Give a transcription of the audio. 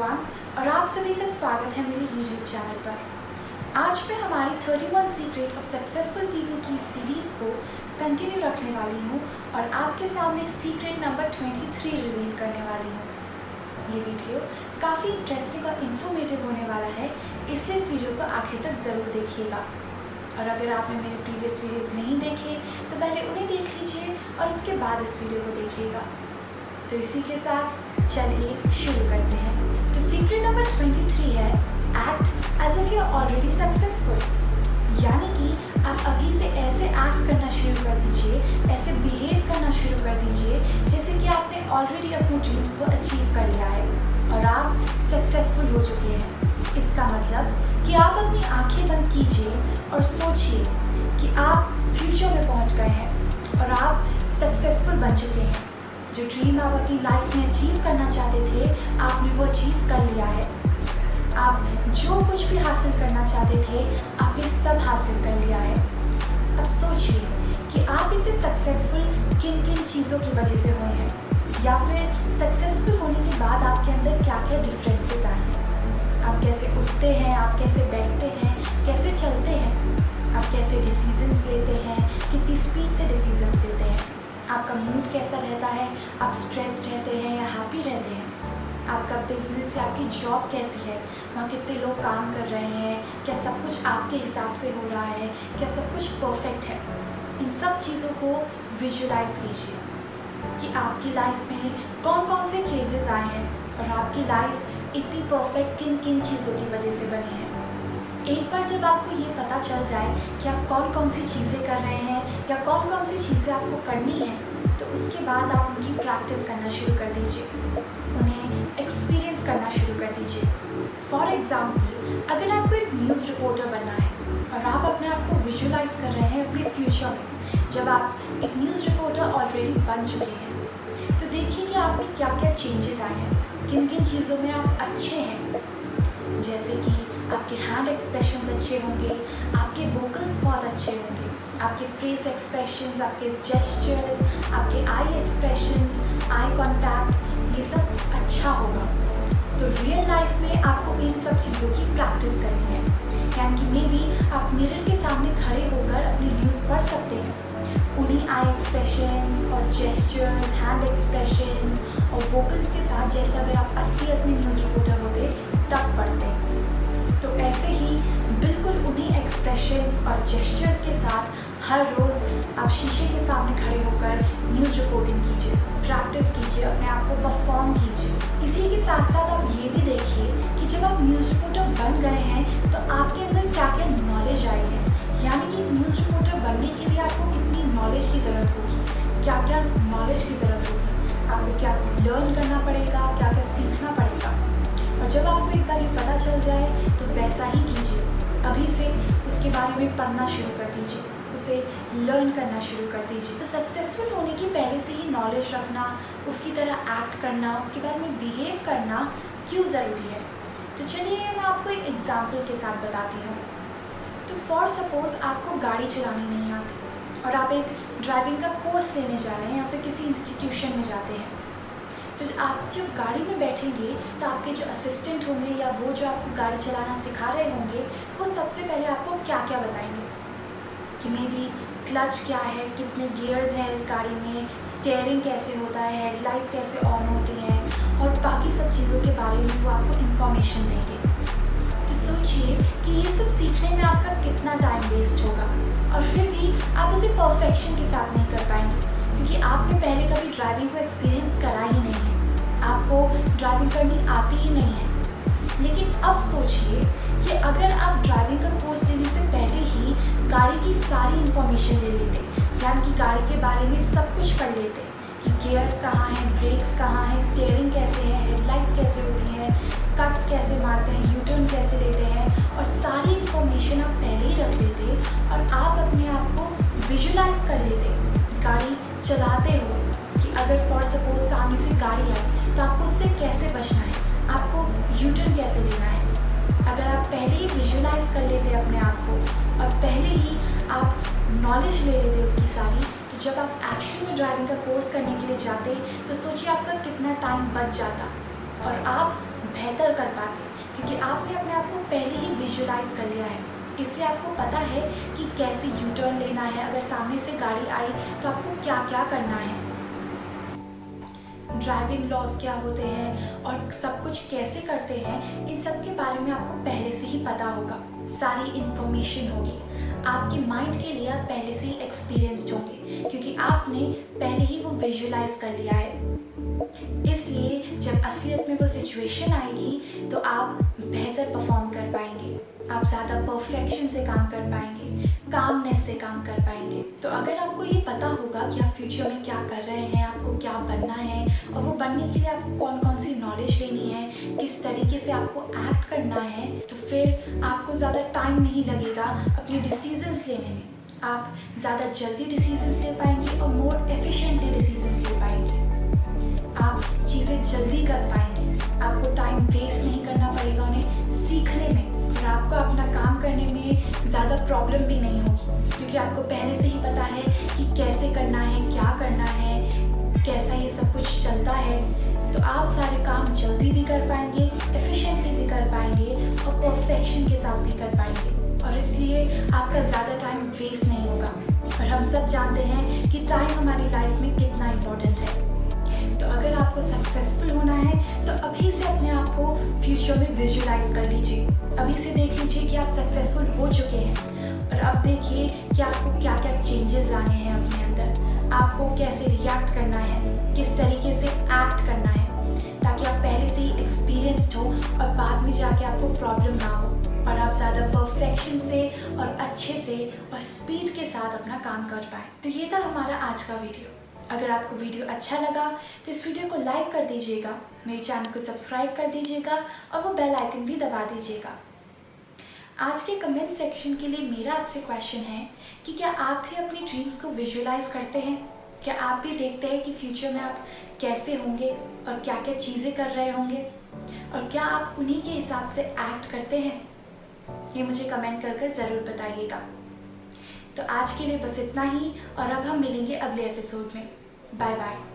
Everyone और आप सभी का स्वागत है मेरे YouTube चैनल पर। आज मैं हमारी 31 सीक्रेट ऑफ सक्सेसफुल पीपल की सीरीज़ को कंटिन्यू रखने वाली हूँ और आपके सामने सीक्रेट नंबर 23 रिवील करने वाली हूँ। ये वीडियो काफ़ी इंटरेस्टिंग और इन्फॉर्मेटिव होने वाला है, इसलिए इस वीडियो को आखिर तक ज़रूर देखिएगा। और अगर आपने मेरे प्रीवियस वीडियोज़ नहीं देखे तो पहले उन्हें देख लीजिए और उसके बाद इस वीडियो को देखिएगा। तो इसी के साथ चलिए शुरू करते हैं। तो सीक्रेट नंबर 23 है act as if you are already successful. यानी कि आप अभी से ऐसे एक्ट करना शुरू कर दीजिए, ऐसे बिहेव करना शुरू कर दीजिए जैसे कि आपने ऑलरेडी अपने ड्रीम्स को अचीव कर लिया है और आप सक्सेसफुल हो चुके हैं। इसका मतलब कि आप अपनी आंखें बंद कीजिए और सोचिए कि आप फ्यूचर में पहुंच गए हैं और आप सक्सेसफुल बन चुके हैं। जो ड्रीम आप अपनी लाइफ में अचीव करना चाहते थे, आपने वो अचीव कर लिया है। आप जो कुछ भी हासिल करना चाहते थे, आपने सब हासिल कर लिया है। अब सोचिए कि आप इतने सक्सेसफुल किन किन चीज़ों की वजह से हुए हैं, या फिर सक्सेसफुल होने के बाद आपके अंदर क्या क्या डिफरेंसेस आए हैं। आप कैसे उठते हैं, आप कैसे बैठते हैं, कैसे चलते हैं, आप कैसे डिसीजंस लेते हैं, कितनी स्पीड से डिसीजंस लेते हैं, आपका मूड कैसा रहता है, आप स्ट्रेस्ड रहते हैं या हैप्पी रहते हैं, आपका बिजनेस या आपकी जॉब कैसी है, वहाँ कितने लोग काम कर रहे हैं, क्या सब कुछ आपके हिसाब से हो रहा है, क्या सब कुछ परफेक्ट है। इन सब चीज़ों को विजुलाइज कीजिए कि आपकी लाइफ में कौन कौन से चेंजेस आए हैं और आपकी लाइफ इतनी परफेक्ट किन किन चीज़ों की वजह से बनी है। एक बार जब आपको ये पता चल जाए कि आप कौन कौन सी चीज़ें कर रहे हैं या कौन कौन सी चीज़ें आपको करनी है, तो उसके बाद आप उनकी प्रैक्टिस करना शुरू कर दीजिए, उन्हें एक्सपीरियंस करना शुरू कर दीजिए। फॉर एग्ज़ाम्पल, अगर आपको एक न्यूज़ रिपोर्टर बनना है और आप अपने आप को विजुलाइज कर रहे हैं अपने फ्यूचर में, जब आप एक न्यूज़ रिपोर्टर ऑलरेडी बन चुके हैं, तो देखिए कि आप में क्या क्या चेंजेस आए हैं, किन किन चीज़ों में आप अच्छे हैं। जैसे कि आपके हैंड एक्सप्रेशंस अच्छे होंगे, आपके वोकल्स बहुत अच्छे होंगे, आपके फेस एक्सप्रेशंस, आपके जेस्चर्स, आपके आई एक्सप्रेशंस, आई कांटेक्ट, ये सब अच्छा होगा। तो रियल लाइफ में आपको इन सब चीज़ों की प्रैक्टिस करनी है। यानी कि मे बी आप मिरर के सामने खड़े होकर अपनी न्यूज़ पढ़ सकते हैं, उन्हीं आई एक्सप्रेशंस और जेस्चर्स, हैंड एक्सप्रेशंस और वोकल्स के साथ, जैसे अगर आप असलियत में न्यूज़ रिपोर्टर होते तब पढ़ते। तो ऐसे ही बिल्कुल उन्हीं एक्सप्रेशंस और जेस्चर्स के साथ हर रोज़ आप शीशे के सामने खड़े होकर न्यूज़ रिपोर्टिंग कीजिए, प्रैक्टिस कीजिए, अपने आप को परफॉर्म कीजिए। इसी के साथ साथ आप ये भी देखिए कि जब आप न्यूज़ रिपोर्टर बन गए हैं तो आपके अंदर क्या क्या नॉलेज आई है। यानी कि न्यूज़ रिपोर्टर बनने के लिए आपको कितनी नॉलेज की ज़रूरत होगी, क्या क्या नॉलेज की ज़रूरत होगी, आपको क्या लर्न करना पड़ेगा, क्या क्या सीखना पड़ेगा। और जब आपको एक बार ये पता चल जाए तो वैसा ही कीजिए, अभी से उसके बारे में पढ़ना शुरू कर दीजिए, उसे लर्न करना शुरू कर दीजिए। तो सक्सेसफुल होने की पहले से ही नॉलेज रखना, उसकी तरह एक्ट करना, उसके बारे में बिहेव करना क्यों ज़रूरी है। तो चलिए मैं आपको एक एग्जाम्पल के साथ बताती हूँ। तो फॉर सपोज़ आपको गाड़ी चलानी नहीं आती और आप एक ड्राइविंग का कोर्स लेने जा रहे हैं या फिर किसी इंस्टीट्यूशन में जाते हैं। तो आप जब गाड़ी में बैठेंगे तो आपके जो असिस्टेंट होंगे या वो जो आपको गाड़ी चलाना सिखा रहे होंगे, वो सबसे पहले आपको क्या क्या बताएंगे कि मे बी क्लच क्या है, कितने गियर्स हैं इस गाड़ी में, स्टीयरिंग कैसे होता है, हेडलाइट्स कैसे ऑन होती हैं और बाकी सब चीज़ों के बारे में वो आपको इन्फॉर्मेशन देंगे। तो सोचिए कि ये सब सीखने में आपका कितना टाइम वेस्ट होगा और फिर भी आप उसे परफेक्शन के साथ नहीं कर पाएंगे, क्योंकि आपने पहले कभी ड्राइविंग को एक्सपीरियंस करा ही नहीं है, आपको ड्राइविंग करनी आती ही नहीं है। लेकिन अब सोचिए कि अगर आप ड्राइविंग का कोर्स लेने से पहले ही गाड़ी की सारी इन्फॉर्मेशन ले लेते, यानी कि गाड़ी के बारे में सब कुछ पढ़ लेते कि गियर्स कहाँ हैं, ब्रेक्स कहाँ हैं, स्टीयरिंग कैसे है, हेडलाइट्स कैसे होती हैं, कट्स कैसे मारते हैं, यू टर्न कैसे लेते हैं, और सारी इन्फॉर्मेशन आप पहले ही रख लेते और आप अपने आप को विजुलाइज कर लेते गाड़ी चलाते हुए कि अगर फॉर सपोज सामने से गाड़ी आए तो आपको उससे कैसे बचना है, आपको यू टर्न कैसे लेना है। अगर आप पहले ही विजुलाइज कर लेते अपने आप को और पहले ही आप नॉलेज ले लेते उसकी सारी, तो जब आप एक्चुअली में ड्राइविंग का कोर्स करने के लिए जाते तो सोचिए आपका कितना टाइम बच जाता और आप बेहतर कर पाते, क्योंकि आपने अपने आप को पहले ही विजुलाइज कर लिया है। इसलिए आपको पता है कि कैसे यू टर्न लेना है, अगर सामने से गाड़ी आई तो आपको क्या क्या करना है, ड्राइविंग लॉज क्या होते हैं और सब कुछ कैसे करते हैं, इन सब के बारे में आपको पहले से ही पता होगा। सारी इन्फॉर्मेशन होगी, आपके माइंड के लिए आप पहले से ही एक्सपीरियंस्ड होंगे, क्योंकि आपने पहले ही वो विजुलाइज कर लिया है। इसलिए जब असलियत में वो सिचुएशन आएगी तो आप बेहतर परफॉर्म कर पाएंगे, आप ज़्यादा परफेक्शन से काम कर पाएंगे, कामनेस से काम कर पाएंगे। तो अगर आपको ये पता होगा कि आप फ्यूचर में क्या कर रहे हैं, आपको क्या बनना है और वो बनने के लिए आपको कौन कौन सी नॉलेज लेनी है, किस तरीके से आपको एक्ट करना है, तो फिर आपको ज़्यादा टाइम नहीं लगेगा अपने डिसीजंस लेने में। आप ज़्यादा जल्दी डिसीजंस ले पाएंगे और मोर एफिशिएंटली डिसीजंस ले पाएंगे। आप चीज़ें जल्दी कर पाएंगे, आपको टाइम वेस्ट नहीं करना पड़ेगा उन्हें सीखने में, और आपको अपना काम करने में ज़्यादा प्रॉब्लम भी नहीं होगी, क्योंकि आपको पहले से ही पता है कि कैसे करना है, क्या करना है, कैसा ये सब कुछ चलता है। तो आप सारे काम जल्दी भी कर पाएंगे, एफिशिएंटली भी कर पाएंगे और परफेक्शन के साथ भी कर पाएंगे, और इसलिए आपका ज़्यादा टाइम वेस्ट नहीं होगा। और हम सब जानते हैं कि टाइम हमारी लाइफ में कितना इम्पोर्टेंट है। तो अगर आपको सक्सेसफुल होना है तो अभी से अपने आप को फ्यूचर में विजुलाइज कर लीजिए। अभी से देख लीजिए कि आप सक्सेसफुल हो चुके हैं, और अब देखिए कि आपको क्या क्या चेंजेस लाने हैं अपने अंदर, आपको कैसे रिएक्ट करना है, किस तरीके से एक्ट करना है, ताकि आप पहले से ही एक्सपीरियंस्ड हो और बाद में जाके आपको प्रॉब्लम ना हो, और आप ज़्यादा परफेक्शन से और अच्छे से और स्पीड के साथ अपना काम कर पाएँ। तो ये था हमारा आज का वीडियो। अगर आपको वीडियो अच्छा लगा तो इस वीडियो को लाइक कर दीजिएगा, मेरे चैनल को सब्सक्राइब कर दीजिएगा और वो बेल आइकन भी दबा दीजिएगा। आज के कमेंट सेक्शन के लिए मेरा आपसे क्वेश्चन है कि क्या आप भी अपनी ड्रीम्स को विजुलाइज करते हैं? क्या आप भी देखते हैं कि फ्यूचर में आप कैसे होंगे और क्या क्या चीज़ें कर रहे होंगे, और क्या आप उन्हीं के हिसाब से एक्ट करते हैं? ये मुझे कमेंट कर ज़रूर बताइएगा। तो आज के लिए बस इतना ही, और अब हम मिलेंगे अगले एपिसोड में। Bye bye.